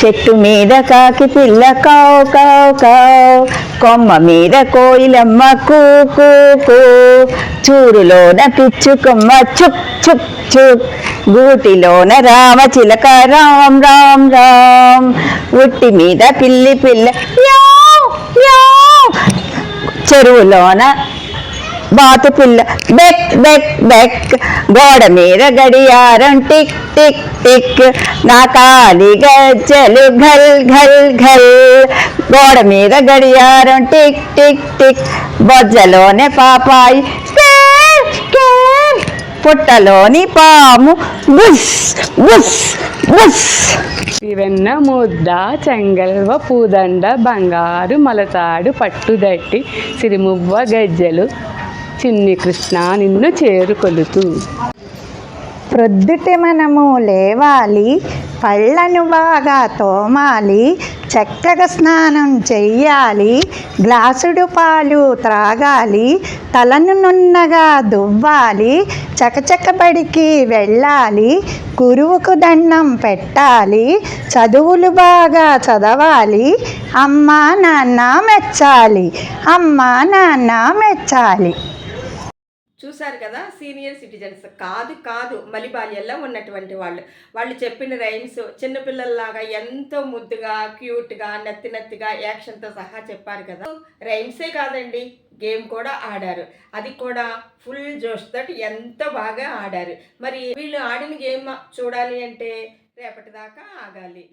చెట్టు మీద కాకి పిల్ల కావు కావు కావు, కొమ్మ మీద కోయిలమ్మ కూ కూ కూ, చూరులోన పిచ్చుకొమ్మ చుక్ చుక్ చుక్, గూటిలోన రామచిలక రామ్ రామ్ రామ్, ఉట్టి మీద పిల్లి పిల్ల యావ్ యావ్, చెరువులోన బాతు పిల్ల బెక్ బెక్ బెక్, గోడ మీద గడియారం టిక్ టిక్ టిక్, నా కాలి గజ్జలు ఘల్ ఘల్ ఘల్, గోడ మీద గడియారం టిక్ టిక్ టిక్, బొజ్జలోనే పాపాయి స్కేర్ స్కేర్, పుట్టలోని పాము బుస్ బుస్ బుస్. వెన్న ముద్ద చెంగల్వ పూదండ బంగారు మలతాడు పట్టుదట్టి సిరిమువ్వ గజ్జలు చిన్ని కృష్ణ నిన్ను చేరుకొలుతూ. ప్రొద్దుటి మనము లేవాలి, పళ్ళను బాగా తోమాలి, చక్కగా స్నానం చెయ్యాలి, గ్లాసుడు పాలు త్రాగాలి, తలను నున్నగా దువ్వాలి, చకచకబడికి వెళ్ళాలి, గురువుకు దండం పెట్టాలి, చదువులు బాగా చదవాలి, అమ్మా నాన్న మెచ్చాలి, అమ్మా నాన్న మెచ్చాలి. చూశారు కదా, సీనియర్ సిటిజన్స్ కాదు కాదు మలిబాల్యంలో ఉన్నటువంటి వాళ్ళు చెప్పిన రైమ్స్ చిన్నపిల్లల్లాగా ఎంతో ముద్దుగా క్యూట్గా నత్తిగా యాక్షన్తో సహా చెప్పారు కదా. రైమ్సే కాదండి, గేమ్ కూడా ఆడారు, అది కూడా ఫుల్ జోష్ తోటి ఎంతో బాగా ఆడారు. మరి వీళ్ళు ఆడిన గేమ్ చూడాలి అంటే రేపటి దాకా ఆగాలి.